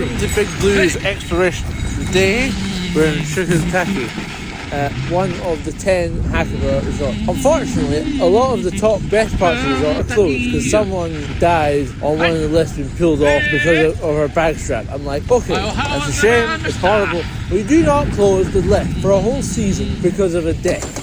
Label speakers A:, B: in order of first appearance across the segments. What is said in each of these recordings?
A: Welcome to Big Blues Exploration. Today we're in Tsgukie, one of the 10 Hakuba resorts. Unfortunately, a lot of the top best parts of the resort are closed because someone died on one of the lifts being pulled off because of her bag strap. I'm like, okay, that's a shame, it's horrible. We do not close the lift for a whole season because of a death.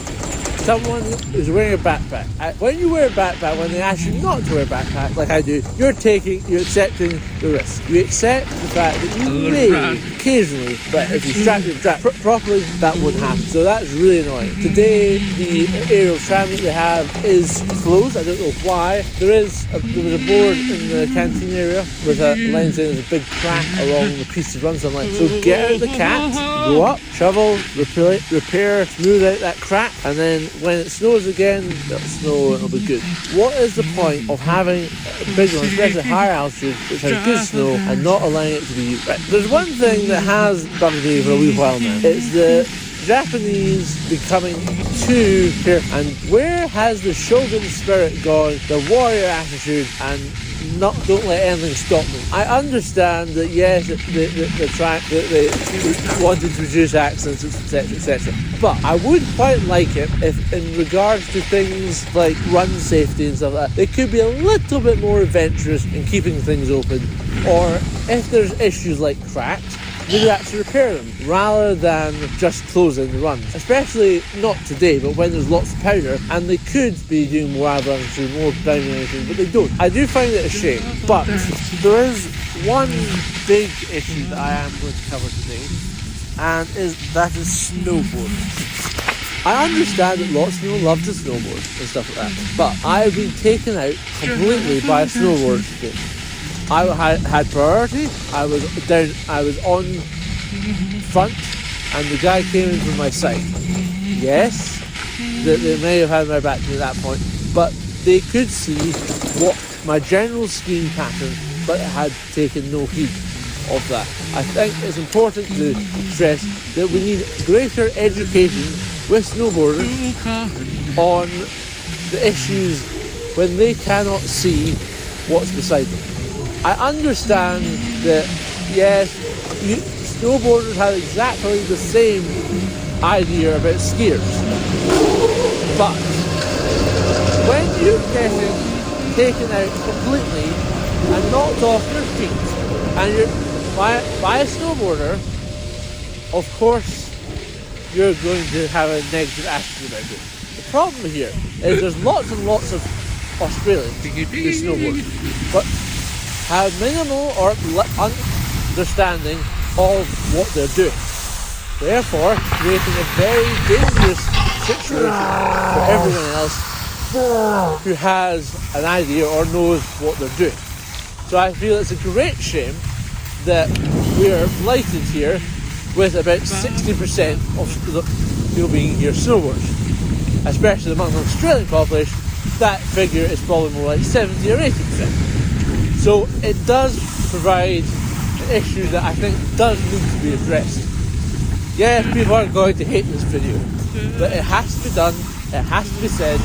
A: Someone is wearing a backpack. When you wear a backpack, when they ask you not to wear a backpack, like I do, you're accepting the risk. You accept the fact that you may occasionally, but if you strap your strap properly, that wouldn't happen. So that's really annoying. Today, the aerial tram that they have is closed. I don't know why. There was a board in the canteen area with a line saying there's a big crack along the piece of run. So I'm like, so get out the cat, go up, shovel, repair, smooth out that crack, and then when it snows again, it'll snow and it'll be good. What is the point of having a big one, especially higher altitude, which has good snow, and not allowing it to be used? Right. There's one thing that has bothered me for a wee while now. It's the Japanese becoming too careful. And where has the shogun spirit gone, the warrior attitude, and don't let anything stop me? I understand that yes, they wanted to reduce accidents, etc., etc. But I would quite like it if, in regards to things like run safety and stuff like that, they could be a little bit more adventurous in keeping things open, or if there's issues like cracks, maybe actually repair them rather than just closing the runs. Especially not today, but when there's lots of powder, and they could be doing more avalanche, more down and anything, but they don't. I do find it a shame, but there is one big issue that I am going to cover today, and that is snowboarding. I understand that lots of people love to snowboard and stuff like that, but I've been taken out completely by a snowboard today. I had priority. I was on front, and the guy came in from my side. Yes, they may have had my back to that point, but they could see what my general skiing pattern, but had taken no heed of that. I think it's important to stress that we need greater education with snowboarders on the issues when they cannot see what's beside them. I understand that, yes, snowboarders have exactly the same idea about skiers, but when you're getting taken out completely and knocked off your feet, and you're by a snowboarder, of course you're going to have a negative attitude about it. The problem here is there's lots and lots of Australians who snowboard, but have minimal or understanding of what they're doing, therefore creating a very dangerous situation for everyone else who has an idea or knows what they're doing. So I feel it's a great shame that we are blighted here with about 60% of the people being here snowboarders, especially among the Australian population. That figure is probably more like 70 or 80%. So it does provide an issue that I think does need to be addressed. Yes, people are going to hate this video, but it has to be done, it has to be said.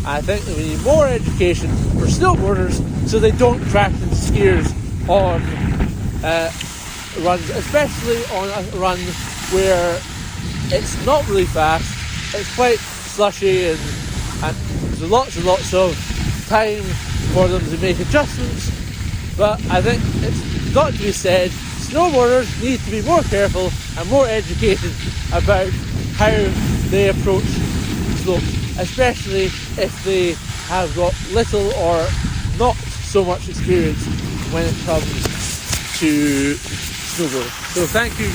A: I think that we need more education for snowboarders so they don't crash into skiers on runs, especially on a run where it's not really fast, it's quite slushy, and there's lots and lots of time for them to make adjustments. But I think it's got to be said, snowboarders need to be more careful and more educated about how they approach slopes, especially if they have got little or not so much experience when it comes to snowboarding. So thank you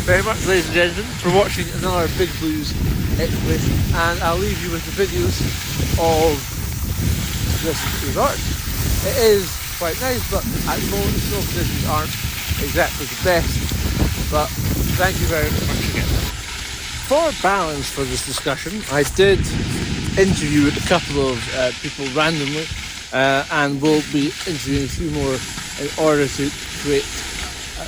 A: very much, ladies and gentlemen, for watching another Big Blues expedition, and I'll leave you with the videos of this resort. It is quite nice, but at the moment the snow conditions aren't exactly the best, but thank you very much again. For balance for this discussion, I did interview a couple of people randomly, and we'll be interviewing a few more in order to create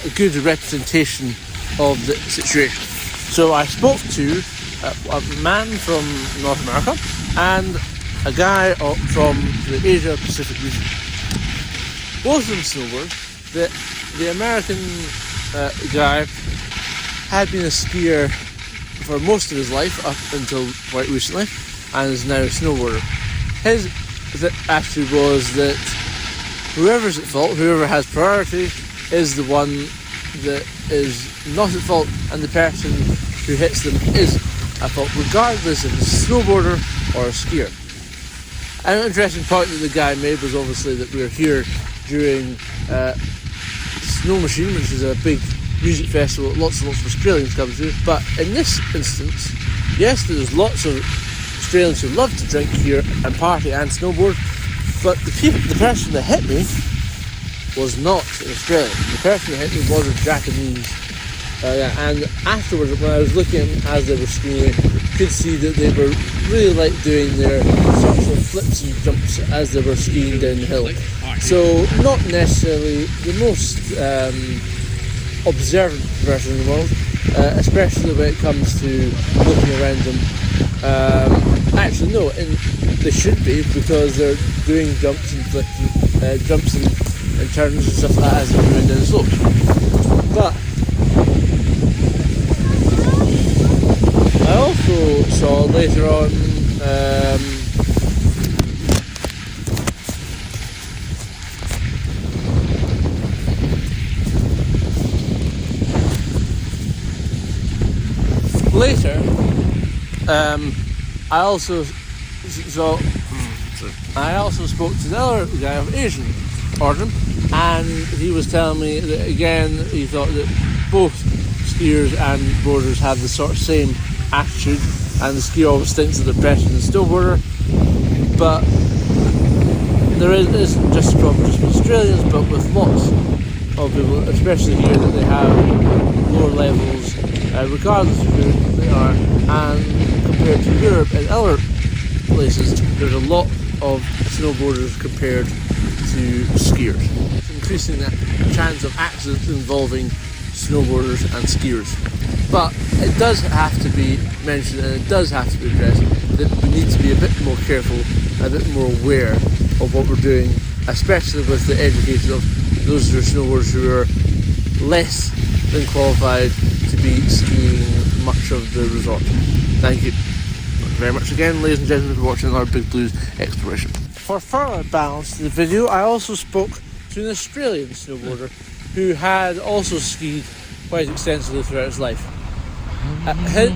A: a good representation of the situation. So I spoke to a man from North America and a guy from the Asia Pacific region. Both of them snowboard. The American guy had been a skier for most of his life up until quite recently, and is now a snowboarder. His attitude was that whoever's at fault, whoever has priority, is the one that is not at fault, and the person who hits them is at fault, regardless if it's a snowboarder or a skier. And an interesting point that the guy made was obviously that we were here during Snow Machine, which is a big music festival that lots and lots of Australians come to. But in this instance, yes, there's lots of Australians who love to drink here and party and snowboard, but the person that hit me was not an Australian. The person that hit me was a Japanese. And afterwards, when I was looking at them as they were skiing, I could see that they were really like doing their sorts of flips and jumps as they were skiing down the hill. So not necessarily the most observant person in the world, especially when it comes to looking around them. Actually, no, they should be, because they're doing jumps and flips, jumps and turns and stuff like that as they're going down the slopes. But I also saw later on I also spoke to the other guy of Asian origin, and he was telling me that again he thought that both skiers and boarders have the sort of same attitude, and the skier always thinks that they're better than the snowboarder. But there isn't just a problem just with Australians, but with lots of people, especially here, that they have lower levels, regardless of who they are. And compared to Europe and other places, there's a lot of snowboarders compared to skiers. It's increasing the chance of accidents involving snowboarders and skiers. But it does have to be mentioned, and it does have to be addressed, that we need to be a bit more careful, a bit more aware of what we're doing, especially with the education of those who are snowboarders who are less than qualified to be skiing much of the resort. Thank you very much again, ladies and gentlemen, for watching our Big Blues exploration. For further balance to the video, I also spoke to an Australian snowboarder who had also skied quite extensively throughout his life. His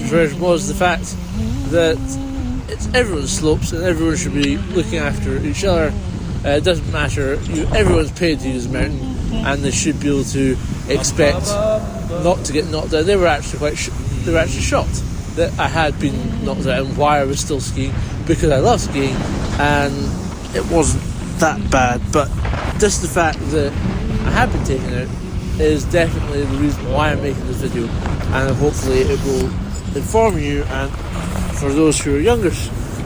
A: persuasion was the fact that it's everyone's slopes and everyone should be looking after each other. It doesn't matter, everyone's paid to use the mountain, and they should be able to expect not to get knocked down. They were actually shocked that I had been knocked out and why I was still skiing, because I love skiing and it wasn't that bad. But just the fact that I have been taken out is definitely the reason why I'm making this video, and hopefully it will inform you, and for those who are younger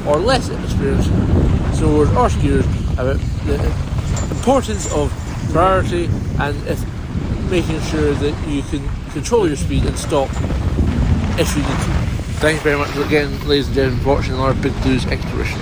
A: or less experienced snowboarders or skiers, about the importance of priority and making sure that you can control your speed and stop if you need to. Thank you very much again, ladies and gentlemen, for watching our Big Blues explorations.